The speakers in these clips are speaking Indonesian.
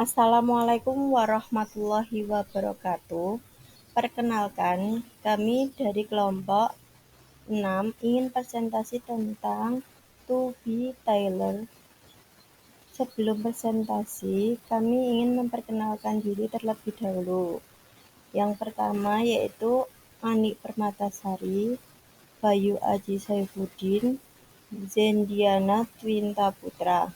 Assalamualaikum warahmatullahi wabarakatuh. Perkenalkan, kami dari kelompok 6 ingin presentasi tentang To Be Tailor. Sebelum presentasi, kami ingin memperkenalkan diri terlebih dahulu. Yang pertama yaitu Ani Permatasari, Bayu Aji Saifuddin, Zendiana Twinta Putra.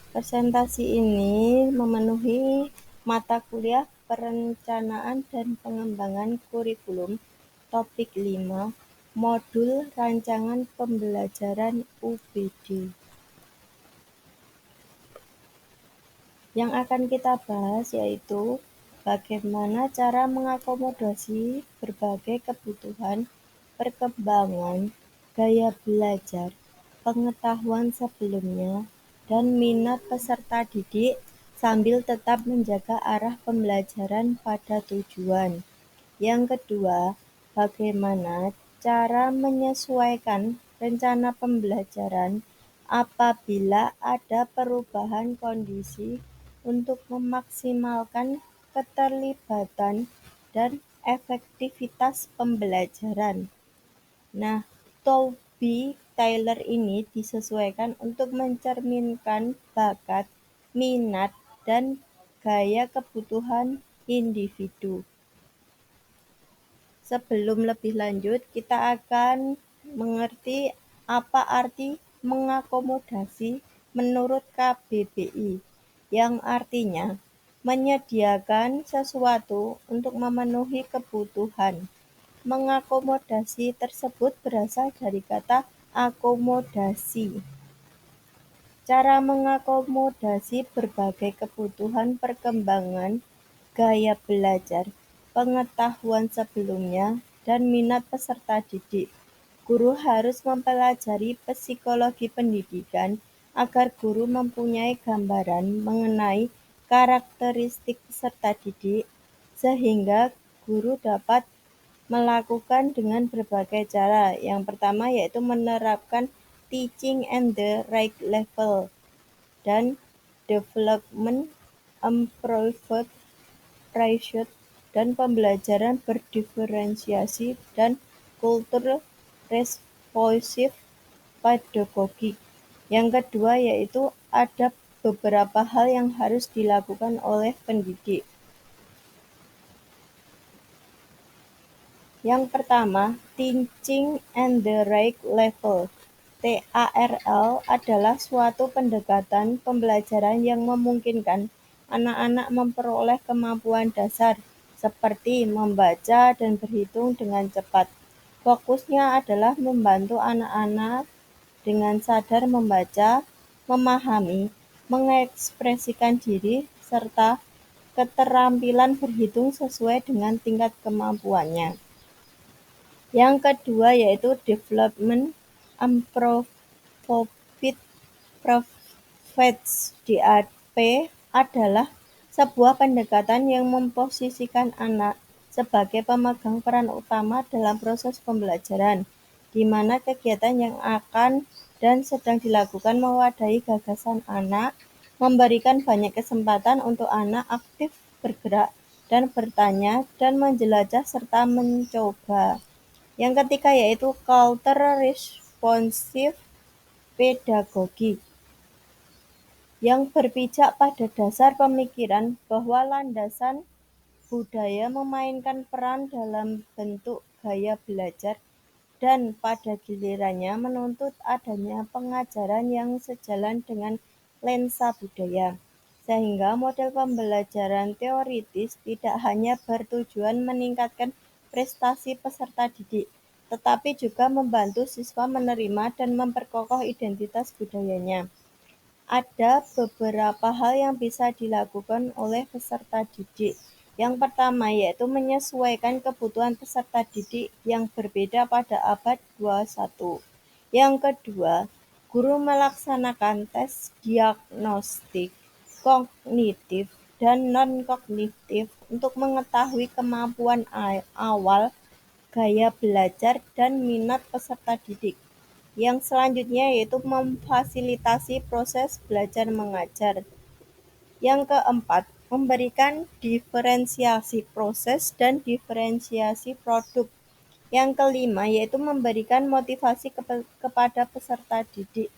Presentasi ini memenuhi mata kuliah Perencanaan dan Pengembangan Kurikulum topik 5, modul Rancangan Pembelajaran UPD. Yang akan kita bahas yaitu bagaimana cara mengakomodasi berbagai kebutuhan, perkembangan, gaya belajar, pengetahuan sebelumnya, dan minat peserta didik sambil tetap menjaga arah pembelajaran pada tujuan. Yang kedua, bagaimana cara menyesuaikan rencana pembelajaran apabila ada perubahan kondisi untuk memaksimalkan keterlibatan dan efektivitas pembelajaran. Nah, Toby Taylor ini disesuaikan untuk mencerminkan bakat, minat, dan gaya kebutuhan individu. Sebelum lebih lanjut, kita akan mengerti apa arti mengakomodasi menurut KBBI, yang artinya menyediakan sesuatu untuk memenuhi kebutuhan. Mengakomodasi tersebut berasal dari kata akomodasi. Cara mengakomodasi berbagai kebutuhan perkembangan, gaya belajar, pengetahuan sebelumnya, dan minat peserta didik. Guru harus mempelajari psikologi pendidikan agar guru mempunyai gambaran mengenai karakteristik peserta didik, sehingga guru dapat melakukan dengan berbagai cara. Yang pertama yaitu menerapkan teaching and the right level dan development improved pursuit dan pembelajaran berdiferensiasi dan culture responsive pedagogi. Yang kedua yaitu ada beberapa hal yang harus dilakukan oleh pendidik. Yang pertama, teaching and the right level. TARL adalah suatu pendekatan pembelajaran yang memungkinkan anak-anak memperoleh kemampuan dasar seperti membaca dan berhitung dengan cepat. Fokusnya adalah membantu anak-anak dengan sadar membaca, memahami, mengekspresikan diri, serta keterampilan berhitung sesuai dengan tingkat kemampuannya. Yang kedua yaitu development improved profits. DAP adalah sebuah pendekatan yang memposisikan anak sebagai pemegang peran utama dalam proses pembelajaran, di mana kegiatan yang akan dan sedang dilakukan mewadahi gagasan anak, memberikan banyak kesempatan untuk anak aktif bergerak dan bertanya dan menjelajah serta mencoba. Yang ketiga yaitu culture responsive pedagogi, yang berpijak pada dasar pemikiran bahwa landasan budaya memainkan peran dalam bentuk gaya belajar dan pada gilirannya menuntut adanya pengajaran yang sejalan dengan lensa budaya. Sehingga model pembelajaran teoritis tidak hanya bertujuan meningkatkan prestasi peserta didik, tetapi juga membantu siswa menerima dan memperkokoh identitas budayanya. Ada beberapa hal yang bisa dilakukan oleh peserta didik. Yang pertama yaitu menyesuaikan kebutuhan peserta didik yang berbeda pada abad 21. Yang kedua, guru melaksanakan tes diagnostik kognitif dan non-kognitif untuk mengetahui kemampuan awal, gaya belajar, dan minat peserta didik. Yang selanjutnya yaitu memfasilitasi proses belajar mengajar. Yang keempat, memberikan diferensiasi proses dan diferensiasi produk. Yang kelima, yaitu memberikan motivasi kepada peserta didik.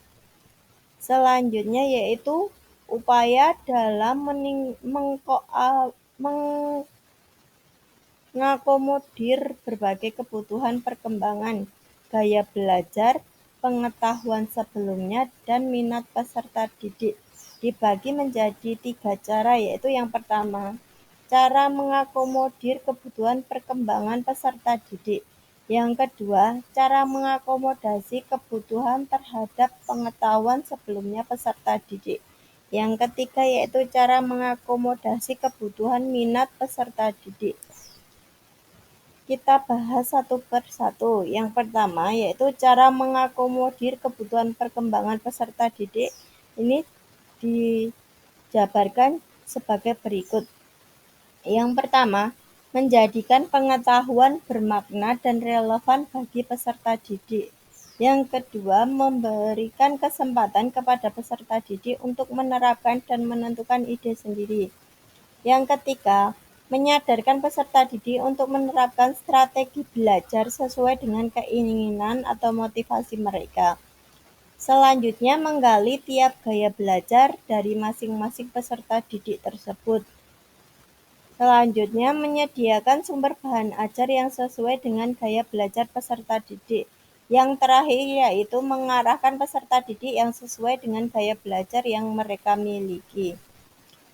Selanjutnya yaitu upaya dalam mengakomodir berbagai kebutuhan perkembangan, gaya belajar, pengetahuan sebelumnya, dan minat peserta didik. Dibagi menjadi 3 cara, yaitu yang pertama, cara mengakomodir kebutuhan perkembangan peserta didik. Yang kedua, cara mengakomodasi kebutuhan terhadap pengetahuan sebelumnya peserta didik. Yang ketiga yaitu cara mengakomodasi kebutuhan minat peserta didik. Kita bahas satu per satu. Yang pertama yaitu cara mengakomodir kebutuhan perkembangan peserta didik. Ini dijabarkan sebagai berikut. Yang pertama, menjadikan pengetahuan bermakna dan relevan bagi peserta didik. Yang kedua, memberikan kesempatan kepada peserta didik untuk menerapkan dan menentukan ide sendiri. Yang ketiga, menyadarkan peserta didik untuk menerapkan strategi belajar sesuai dengan keinginan atau motivasi mereka. Selanjutnya, menggali tiap gaya belajar dari masing-masing peserta didik tersebut. Selanjutnya, menyediakan sumber bahan ajar yang sesuai dengan gaya belajar peserta didik. Yang terakhir yaitu mengarahkan peserta didik yang sesuai dengan gaya belajar yang mereka miliki.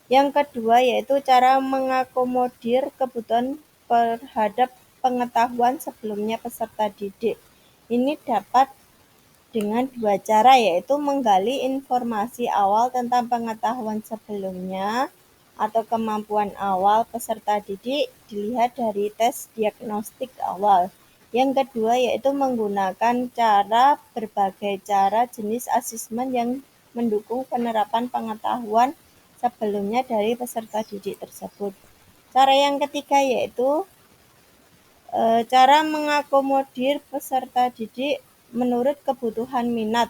Yang kedua yaitu cara mengakomodir kebutuhan terhadap pengetahuan sebelumnya peserta didik. Ini dapat dengan 2 cara, yaitu menggali informasi awal tentang pengetahuan sebelumnya atau kemampuan awal peserta didik dilihat dari tes diagnostik awal. Yang kedua yaitu menggunakan berbagai cara jenis asesmen yang mendukung penerapan pengetahuan sebelumnya dari peserta didik tersebut. Cara yang ketiga yaitu cara mengakomodir peserta didik menurut kebutuhan minat.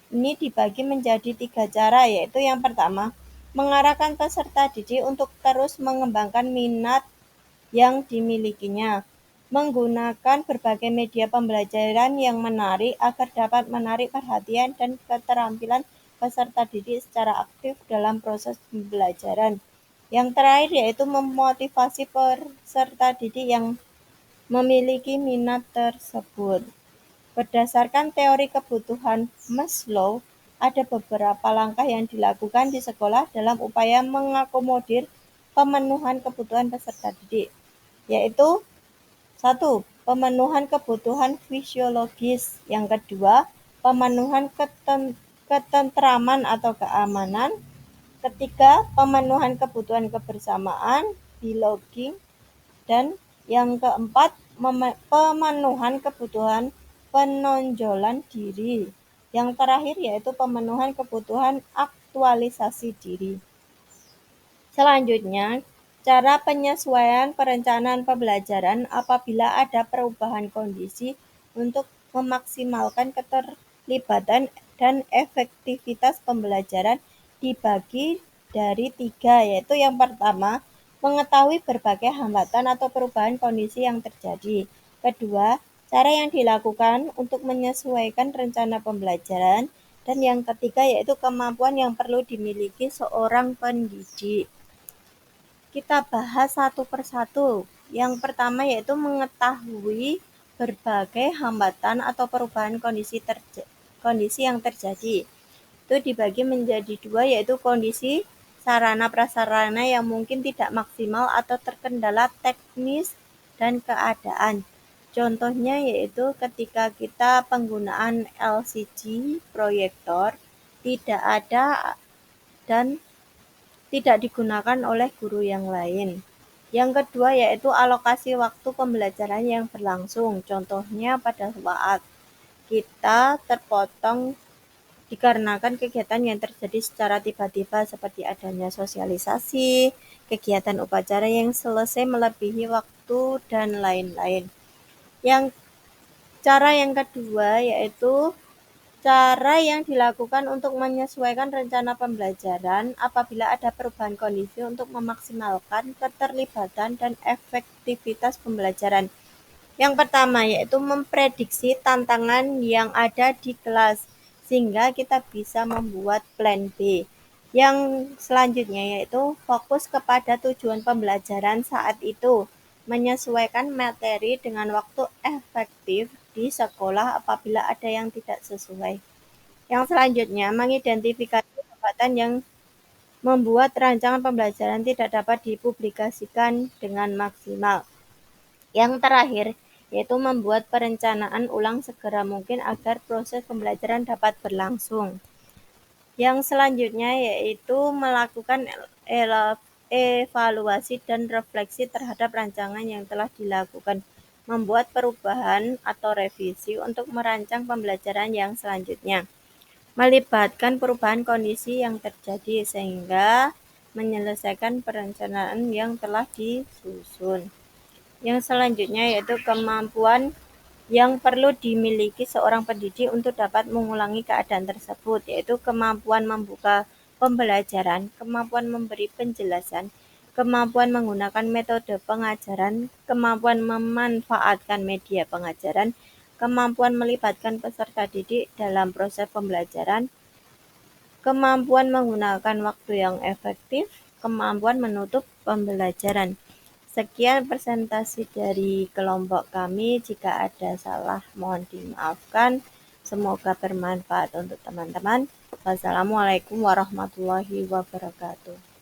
Ini dibagi menjadi 3 cara, yaitu yang pertama, mengarahkan peserta didik untuk terus mengembangkan minat yang dimilikinya, menggunakan berbagai media pembelajaran yang menarik agar dapat menarik perhatian dan keterampilan peserta didik secara aktif dalam proses pembelajaran. Yang terakhir yaitu memotivasi peserta didik yang memiliki minat tersebut. Berdasarkan teori kebutuhan Maslow, ada beberapa langkah yang dilakukan di sekolah dalam upaya mengakomodir pemenuhan kebutuhan peserta didik, yaitu 1. Pemenuhan kebutuhan fisiologis. Yang kedua, pemenuhan ketentraman atau keamanan. Ketiga, pemenuhan kebutuhan kebersamaan, belonging. Dan yang keempat, pemenuhan kebutuhan penonjolan diri. Yang terakhir yaitu pemenuhan kebutuhan aktualisasi diri. Selanjutnya, cara penyesuaian perencanaan pembelajaran apabila ada perubahan kondisi untuk memaksimalkan keterlibatan dan efektivitas pembelajaran dibagi dari 3, yaitu yang pertama, mengetahui berbagai hambatan atau perubahan kondisi yang terjadi. Kedua, cara yang dilakukan untuk menyesuaikan rencana pembelajaran. Dan yang ketiga yaitu kemampuan yang perlu dimiliki seorang pendidik. Kita bahas satu persatu. Yang pertama yaitu mengetahui berbagai hambatan atau perubahan kondisi yang terjadi. Itu dibagi menjadi 2 yaitu kondisi sarana prasarana yang mungkin tidak maksimal atau terkendala teknis dan keadaan. Contohnya yaitu ketika kita penggunaan LCD proyektor tidak ada dan tidak digunakan oleh guru yang lain. Yang kedua yaitu alokasi waktu pembelajaran yang berlangsung. Contohnya pada saat kita terpotong dikarenakan kegiatan yang terjadi secara tiba-tiba seperti adanya sosialisasi, kegiatan upacara yang selesai melebihi waktu, dan lain-lain. Cara yang kedua yaitu Cara yang dilakukan untuk menyesuaikan rencana pembelajaran apabila ada perubahan kondisi untuk memaksimalkan keterlibatan dan efektivitas pembelajaran. Yang pertama yaitu memprediksi tantangan yang ada di kelas, sehingga kita bisa membuat plan B. Yang selanjutnya yaitu fokus kepada tujuan pembelajaran saat itu, menyesuaikan materi dengan waktu efektif di sekolah apabila ada yang tidak sesuai. Yang selanjutnya, mengidentifikasi hambatan yang membuat rancangan pembelajaran tidak dapat dipublikasikan dengan maksimal. Yang terakhir, yaitu membuat perencanaan ulang segera mungkin agar proses pembelajaran dapat berlangsung. Yang selanjutnya yaitu melakukan evaluasi dan refleksi terhadap rancangan yang telah dilakukan, membuat perubahan atau revisi untuk merancang pembelajaran yang selanjutnya, melibatkan perubahan kondisi yang terjadi sehingga menyelesaikan perencanaan yang telah disusun. Yang selanjutnya yaitu kemampuan yang perlu dimiliki seorang pendidik untuk dapat mengulangi keadaan tersebut, yaitu kemampuan membuka pembelajaran, kemampuan memberi penjelasan, kemampuan menggunakan metode pengajaran, kemampuan memanfaatkan media pengajaran, kemampuan melibatkan peserta didik dalam proses pembelajaran, kemampuan menggunakan waktu yang efektif, kemampuan menutup pembelajaran. Sekian presentasi dari kelompok kami. Jika ada salah, mohon dimaafkan. Semoga bermanfaat untuk teman-teman. Wassalamualaikum warahmatullahi wabarakatuh.